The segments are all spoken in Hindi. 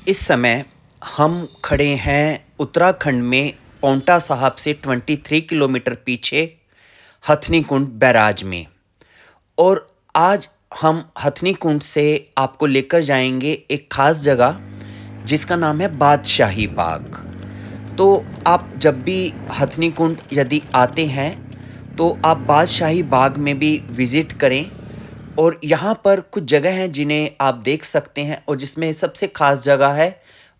इस समय हम खड़े हैं उत्तराखंड में पांवटा साहिब से 23 किलोमीटर पीछे हथनी कुंड बैराज में। और आज हम हथनी कुंड से आपको लेकर जाएंगे एक खास जगह जिसका नाम है बादशाही बाग। तो आप जब भी हथनी कुंड यदि आते हैं तो आप बादशाही बाग में भी विज़िट करें। और यहाँ पर कुछ जगह हैं जिन्हें आप देख सकते हैं और जिसमें सबसे ख़ास जगह है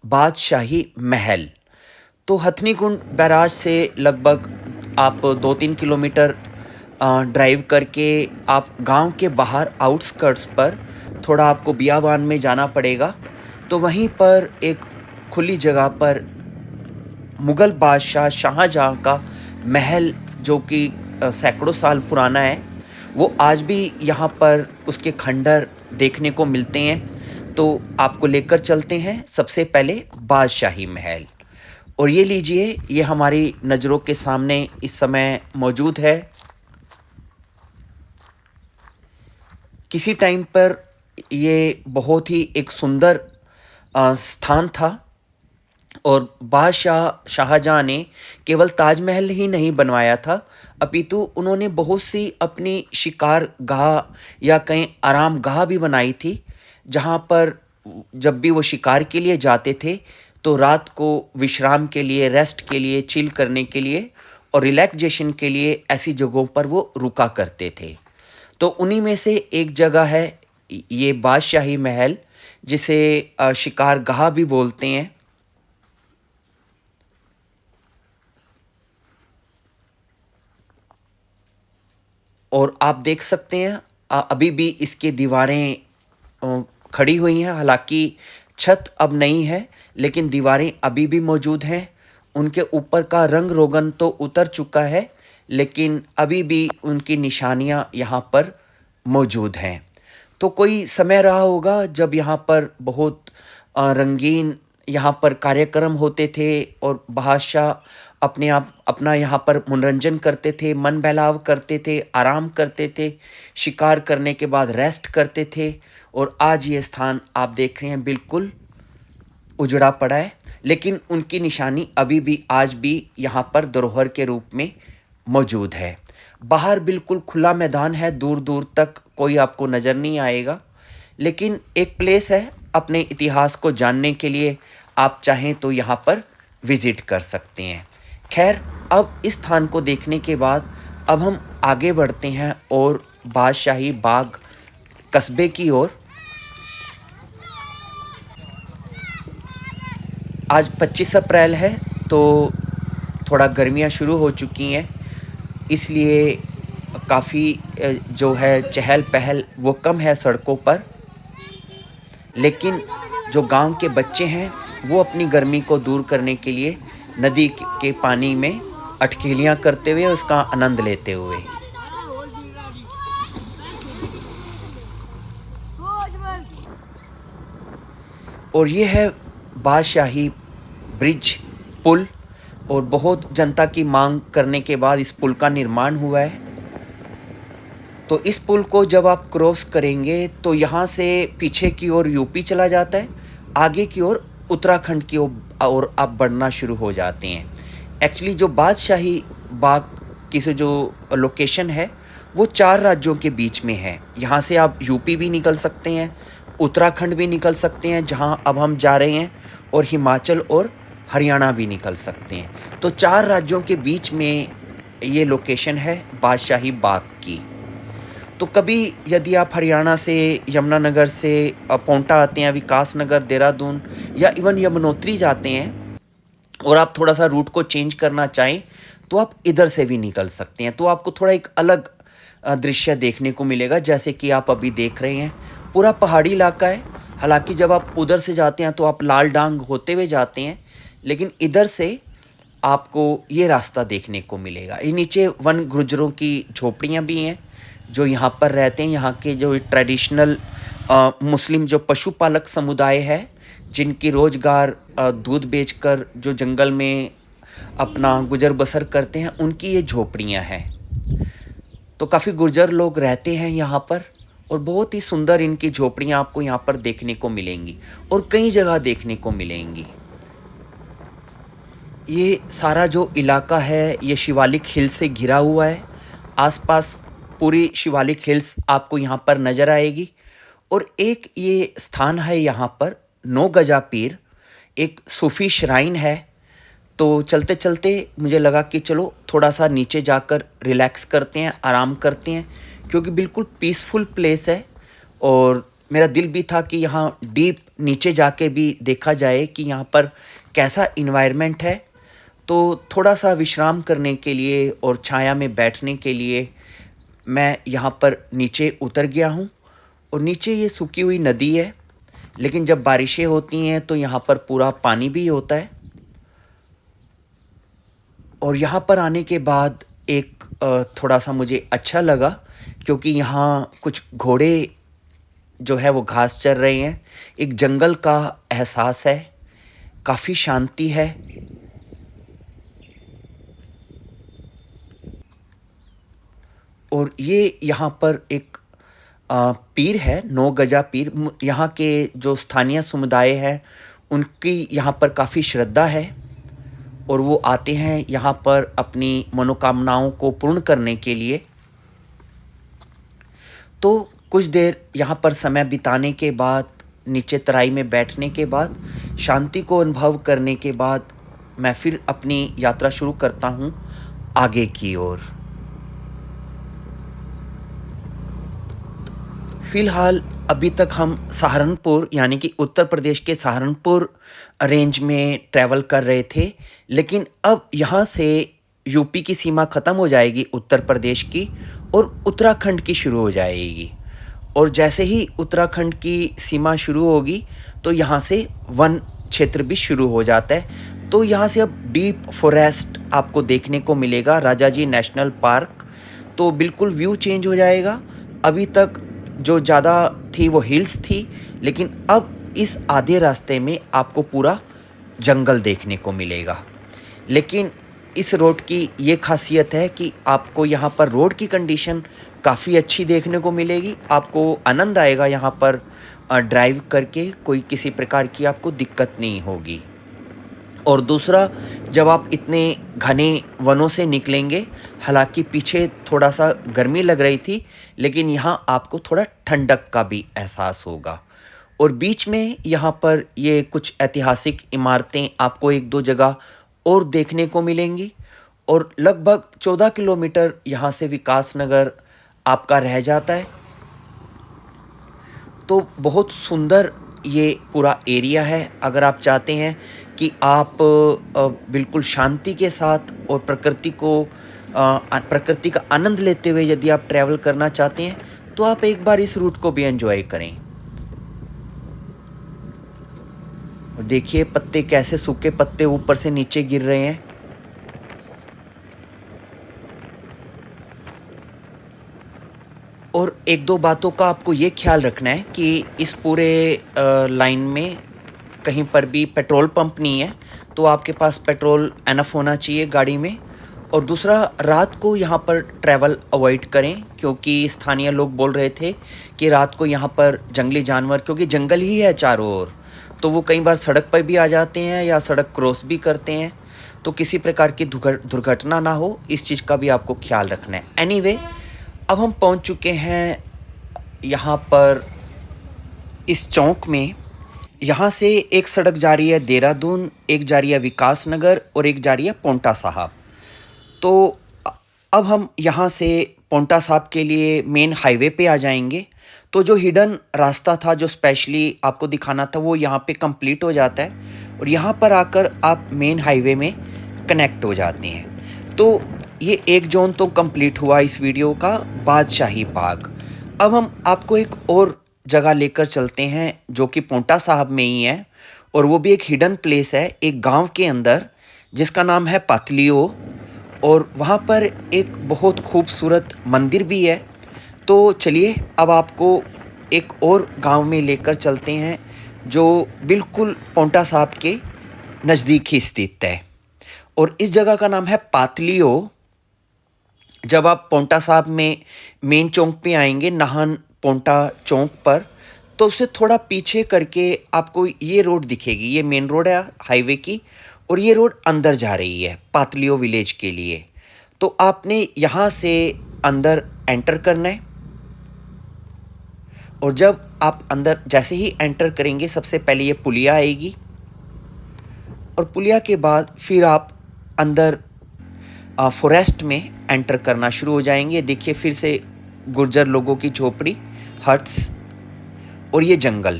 बादशाही महल। तो हथनी कुंड बैराज से लगभग आप 2-3 किलोमीटर ड्राइव करके आप गांव के बाहर आउटस्कर्ट्स पर थोड़ा आपको बियाबान में जाना पड़ेगा। तो वहीं पर एक खुली जगह पर मुग़ल बादशाह शाहजहाँ का महल, जो कि सैकड़ों साल पुराना है, वो आज भी यहाँ पर उसके खंडहर देखने को मिलते हैं। तो आपको लेकर चलते हैं सबसे पहले बादशाही महल। और ये लीजिए, ये हमारी नज़रों के सामने इस समय मौजूद है। किसी टाइम पर ये बहुत ही एक सुंदर स्थान था और बादशाह शाहजहाँ ने केवल ताजमहल ही नहीं बनवाया था, अपितु उन्होंने बहुत सी अपनी शिकार गाह या कहीं आराम गाह भी बनाई थी, जहाँ पर जब भी वो शिकार के लिए जाते थे तो रात को विश्राम के लिए, रेस्ट के लिए, चिल करने के लिए और रिलैक्सेशन के लिए ऐसी जगहों पर वो रुका करते थे। तो उन्हीं में से एक जगह है ये बादशाही महल, जिसे शिकार गाह भी बोलते हैं। और आप देख सकते हैं अभी भी इसकी दीवारें खड़ी हुई हैं। हालांकि छत अब नहीं है, लेकिन दीवारें अभी भी मौजूद हैं। उनके ऊपर का रंग रोगन तो उतर चुका है, लेकिन अभी भी उनकी निशानियां यहाँ पर मौजूद हैं। तो कोई समय रहा होगा जब यहाँ पर बहुत रंगीन यहाँ पर कार्यक्रम होते थे और बादशाह अपने आप अपना यहाँ पर मनोरंजन करते थे, मन बहलाव करते थे, आराम करते थे, शिकार करने के बाद रेस्ट करते थे। और आज ये स्थान आप देख रहे हैं बिल्कुल उजड़ा पड़ा है, लेकिन उनकी निशानी अभी भी आज भी यहाँ पर धरोहर के रूप में मौजूद है। बाहर बिल्कुल खुला मैदान है, दूर दूर तक कोई आपको नज़र नहीं आएगा, लेकिन एक प्लेस है अपने इतिहास को जानने के लिए। आप चाहें तो यहाँ पर विज़िट कर सकते हैं। खैर, अब इस स्थान को देखने के बाद अब हम आगे बढ़ते हैं और बादशाही बाग कस्बे की ओर। आज 25 अप्रैल है, तो थोड़ा गर्मियाँ शुरू हो चुकी हैं, इसलिए काफ़ी जो है चहल पहल वो कम है सड़कों पर। लेकिन जो गांव के बच्चे हैं वो अपनी गर्मी को दूर करने के लिए नदी के पानी में अटखेलियाँ करते हुए उसका आनंद लेते हुए। और ये है बादशाही ब्रिज पुल, और बहुत जनता की मांग करने के बाद इस पुल का निर्माण हुआ है। तो इस पुल को जब आप क्रॉस करेंगे तो यहाँ से पीछे की ओर यूपी चला जाता है, आगे की ओर उत्तराखंड की ओर आप बढ़ना शुरू हो जाते हैं। एक्चुअली जो बादशाही बाग की जो लोकेशन है वो 4 राज्यों के बीच में है। यहाँ से आप यूपी भी निकल सकते हैं, उत्तराखंड भी निकल सकते हैं जहाँ अब हम जा रहे हैं, और हिमाचल और हरियाणा भी निकल सकते हैं। तो 4 राज्यों के बीच में ये लोकेशन है बादशाही बाग की। तो कभी यदि आप हरियाणा से, यमुनानगर से पांवटा आते हैं, विकास नगर, देहरादून या इवन यमुनोत्री जाते हैं और आप थोड़ा सा रूट को चेंज करना चाहें तो आप इधर से भी निकल सकते हैं। तो आपको थोड़ा एक अलग दृश्य देखने को मिलेगा, जैसे कि आप अभी देख रहे हैं। पूरा पहाड़ी इलाका है। हालांकि जब आप उधर से जाते हैं तो आप लाल डांग होते हुए जाते हैं, लेकिन इधर से आपको ये रास्ता देखने को मिलेगा। ये नीचे वन गुर्जरों की झोपड़ियाँ भी हैं जो यहाँ पर रहते हैं। यहाँ के जो ट्रेडिशनल मुस्लिम जो पशुपालक समुदाय है, जिनकी रोजगार दूध बेचकर जो जंगल में अपना गुजर बसर करते हैं, उनकी ये झोपड़ियाँ हैं। तो काफ़ी गुर्जर लोग रहते हैं यहाँ पर। और बहुत ही सुंदर इनकी झोपड़ियाँ आपको यहाँ पर देखने को मिलेंगी और कई जगह देखने को मिलेंगी। ये सारा जो इलाका है ये शिवालिक हिल से घिरा हुआ है। आसपास पूरी शिवालिक हिल्स आपको यहाँ पर नज़र आएगी और एक ये स्थान है यहाँ पर नौ गजा पीर, एक सूफ़ी श्राइन है। तो चलते-चलते मुझे लगा कि चलो थोड़ा-सा नीचे जाकर रिलैक्स करते हैं, आराम करते हैं, क्योंकि बिल्कुल पीसफुल प्लेस है और मेरा दिल भी था कि यहाँ डीप नीचे जाके भी देखा जाए कि यहाँ पर कैसा एनवायरनमेंट है। तो थोड़ा-सा विश्राम करने के लिए और छाया में बैठने के लिए मैं यहाँ पर नीचे उतर गया हूँ और नीचे ये सूखी हुई नदी है, लेकिन जब बारिशें होती हैं तो यहाँ पर पूरा पानी भी होता है। और यहाँ पर आने के बाद एक थोड़ा-सा मुझे अच्छा लगा, क्योंकि यहाँ कुछ घोड़े जो है वो घास चर रहे हैं। एक जंगल का एहसास है, काफ़ी शांति है। और ये यहाँ पर एक पीर है, नौ गजा पीर। यहाँ के जो स्थानीय समुदाय है उनकी यहाँ पर काफ़ी श्रद्धा है और वो आते हैं यहाँ पर अपनी मनोकामनाओं को पूर्ण करने के लिए। तो कुछ देर यहाँ पर समय बिताने के बाद, नीचे तराई में बैठने के बाद, शांति को अनुभव करने के बाद मैं फिर अपनी यात्रा शुरू करता हूँ आगे की ओर। फ़िलहाल अभी तक हम सहारनपुर यानी कि उत्तर प्रदेश के सहारनपुर रेंज में ट्रैवल कर रहे थे, लेकिन अब यहाँ से यूपी की सीमा ख़त्म हो जाएगी उत्तर प्रदेश की और उत्तराखंड की शुरू हो जाएगी। और जैसे ही उत्तराखंड की सीमा शुरू होगी तो यहाँ से वन क्षेत्र भी शुरू हो जाता है। तो यहाँ से अब डीप फॉरेस्ट आपको देखने को मिलेगा, राजाजी नेशनल पार्क। तो बिल्कुल व्यू चेंज हो जाएगा। अभी तक जो ज़्यादा थी वो हिल्स थी, लेकिन अब इस आधे रास्ते में आपको पूरा जंगल देखने को मिलेगा। लेकिन इस रोड की ये ख़ासियत है कि आपको यहाँ पर रोड की कंडीशन काफ़ी अच्छी देखने को मिलेगी। आपको आनंद आएगा यहाँ पर ड्राइव करके, कोई किसी प्रकार की आपको दिक्कत नहीं होगी। और दूसरा, जब आप इतने घने वनों से निकलेंगे, हालांकि पीछे थोड़ा-सा गर्मी लग रही थी, लेकिन यहाँ आपको थोड़ा ठंडक का भी एहसास होगा। और बीच में यहाँ पर ये कुछ ऐतिहासिक इमारतें आपको 1-2 जगह और देखने को मिलेंगी और लगभग 14 किलोमीटर यहाँ से विकासनगर आपका रह जाता है। तो बहुत सुंदर ये पूरा एरिया है। अगर आप चाहते हैं कि आप बिल्कुल शांति के साथ और प्रकृति का आनंद लेते हुए यदि आप ट्रैवल करना चाहते हैं, तो आप एक बार इस रूट को भी एंजॉय करें। और देखिए पत्ते कैसे, सूखे पत्ते ऊपर से नीचे गिर रहे हैं। और 1-2 बातों का आपको ये ख्याल रखना है कि इस पूरे लाइन में कहीं पर भी पेट्रोल पंप नहीं है, तो आपके पास पेट्रोल एनफ होना चाहिए गाड़ी में। और दूसरा, रात को यहाँ पर ट्रैवल अवॉइड करें, क्योंकि स्थानीय लोग बोल रहे थे कि रात को यहाँ पर जंगली जानवर, क्योंकि जंगल ही है चारों ओर, तो वो कई बार सड़क पर भी आ जाते हैं या सड़क क्रॉस भी करते हैं। तो किसी प्रकार की दुर्घटना ना हो, इस चीज़ का भी आपको ख्याल रखना है। एनीवे, अब हम पहुँच चुके हैं यहाँ पर इस चौक में। यहाँ से एक सड़क जा रही है देहरादून, एक जा रही है विकासनगर और एक जा रही है पोंटा साहब। तो अब हम यहाँ से पोंटा साहब के लिए मेन हाईवे पे आ जाएंगे। तो जो हिडन रास्ता था, जो स्पेशली आपको दिखाना था, वो यहाँ पे कंप्लीट हो जाता है और यहाँ पर आकर आप मेन हाईवे में कनेक्ट हो जाते हैं। तो ये एक जोन तो कंप्लीट हुआ इस वीडियो का, बादशाही बाग। अब हम आपको एक और जगह लेकर चलते हैं जो कि पोंटा साहब में ही है, और वो भी एक हिडन प्लेस है एक गांव के अंदर जिसका नाम है पातलियो। और वहाँ पर एक बहुत खूबसूरत मंदिर भी है। तो चलिए अब आपको एक और गांव में लेकर चलते हैं जो बिल्कुल पोंटा साहब के नज़दीक ही स्थित है, और इस जगह का नाम है पातलियो। जब आप पोंटा साहब में मेन चौक पे आएंगे, नाहन पोंटा चौक पर, तो उससे थोड़ा पीछे करके आपको ये रोड दिखेगी। ये मेन रोड है हाईवे की, और ये रोड अंदर जा रही है पातलियो विलेज के लिए। तो आपने यहाँ से अंदर एंटर करना है, और जब आप अंदर जैसे ही एंटर करेंगे, सबसे पहले ये पुलिया आएगी, और पुलिया के बाद फिर आप अंदर फॉरेस्ट में एंटर करना शुरू हो जाएंगे। देखिए फिर से गुर्जर लोगों की झोपड़ी, हट्स, और ये जंगल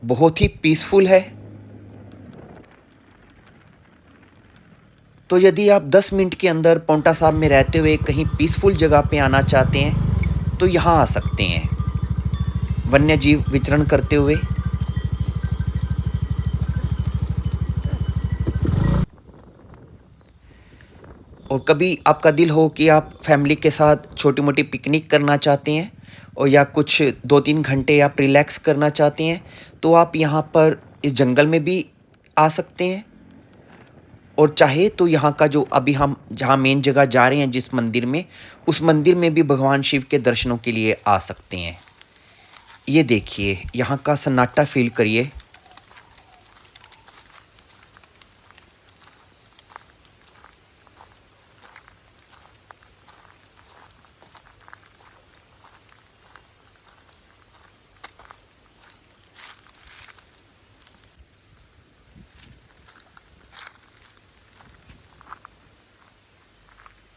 बहुत ही पीसफुल है। तो यदि आप 10 मिनट के अंदर पोंटा साहब में रहते हुए कहीं पीसफुल जगह पे आना चाहते हैं तो यहाँ आ सकते हैं, वन्य जीव विचरण करते हुए। और कभी आपका दिल हो कि आप फैमिली के साथ छोटी मोटी पिकनिक करना चाहते हैं, और या कुछ 2-3 घंटे आप रिलैक्स करना चाहते हैं, तो आप यहाँ पर इस जंगल में भी आ सकते हैं। और चाहे तो यहाँ का जो अभी हम जहाँ मेन जगह जा रहे हैं जिस मंदिर में, उस मंदिर में भी भगवान शिव के दर्शनों के लिए आ सकते हैं। ये देखिए यहाँ का सन्नाटा फील करिए।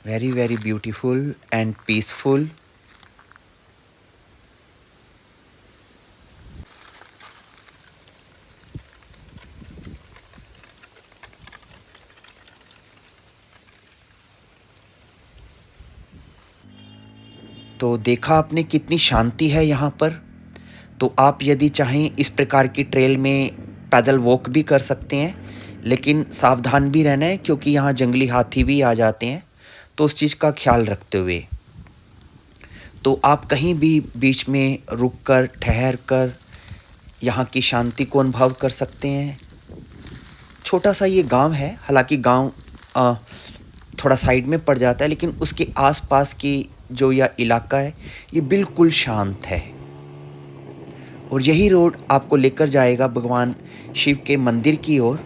Very very beautiful and peaceful. तो देखा आपने कितनी शांति है यहाँ पर। तो आप यदि चाहें इस प्रकार की ट्रेल में पैदल वॉक भी कर सकते हैं, लेकिन सावधान भी रहना है क्योंकि यहाँ जंगली हाथी भी आ जाते हैं, तो उस चीज़ का ख्याल रखते हुए। तो आप कहीं भी बीच में रुक कर ठहर कर यहाँ की शांति को अनुभव कर सकते हैं। छोटा सा ये गांव है, हालांकि गांव थोड़ा साइड में पड़ जाता है, लेकिन उसके आसपास की जो यह इलाका है ये बिल्कुल शांत है। और यही रोड आपको लेकर जाएगा भगवान शिव के मंदिर की ओर,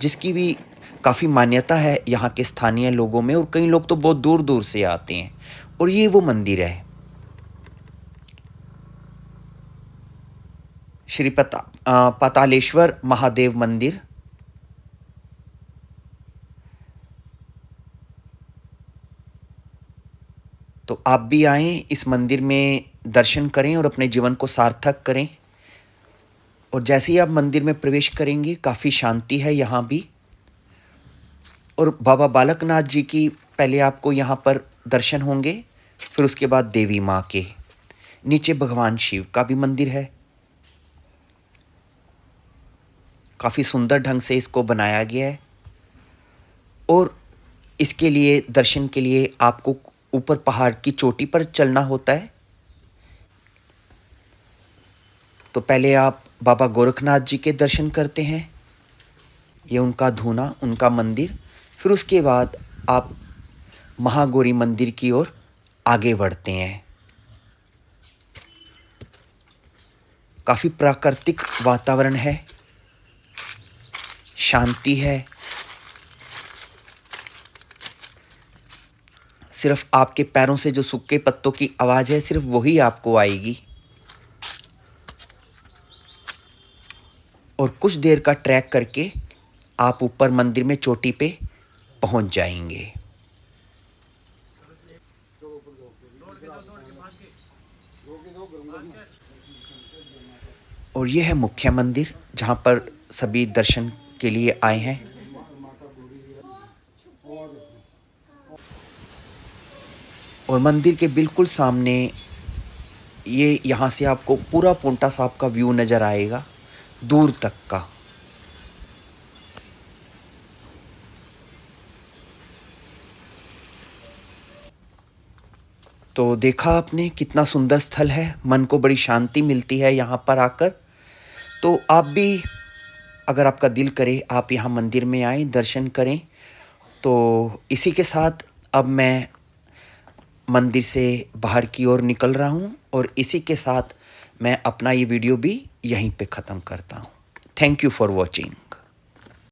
जिसकी भी काफ़ी मान्यता है यहाँ के स्थानीय लोगों में, और कई लोग तो बहुत दूर दूर से आते हैं। और ये वो मंदिर है, श्री पातालेश्वर महादेव मंदिर। तो आप भी आएँ, इस मंदिर में दर्शन करें और अपने जीवन को सार्थक करें। और जैसे ही आप मंदिर में प्रवेश करेंगे, काफ़ी शांति है यहाँ भी। और बाबा बालकनाथ जी की पहले आपको यहाँ पर दर्शन होंगे, फिर उसके बाद देवी माँ के। नीचे भगवान शिव का भी मंदिर है। काफ़ी सुंदर ढंग से इसको बनाया गया है, और इसके लिए दर्शन के लिए आपको ऊपर पहाड़ की चोटी पर चलना होता है। तो पहले आप बाबा गोरखनाथ जी के दर्शन करते हैं, ये उनका धूना, उनका मंदिर। फिर उसके बाद आप महागौरी मंदिर की ओर आगे बढ़ते हैं। काफ़ी प्राकृतिक वातावरण है, शांति है। सिर्फ आपके पैरों से जो सूखे पत्तों की आवाज़ है, सिर्फ वही आपको आएगी। और कुछ देर का ट्रैक करके आप ऊपर मंदिर में चोटी पे पहुंच जाएंगे। और ये है मुख्य मंदिर, जहाँ पर सभी दर्शन के लिए आए हैं। और मंदिर के बिल्कुल सामने ये यहाँ से आपको पूरा पोंटा साहिब का व्यू नज़र आएगा, दूर तक का। तो देखा आपने कितना सुंदर स्थल है, मन को बड़ी शांति मिलती है यहाँ पर आकर। तो आप भी, अगर आपका दिल करे, आप यहाँ मंदिर में आएँ, दर्शन करें। तो इसी के साथ अब मैं मंदिर से बाहर की ओर निकल रहा हूँ और इसी के साथ मैं अपना ये वीडियो भी यहीं पे ख़त्म करता हूँ। Thank you for watching.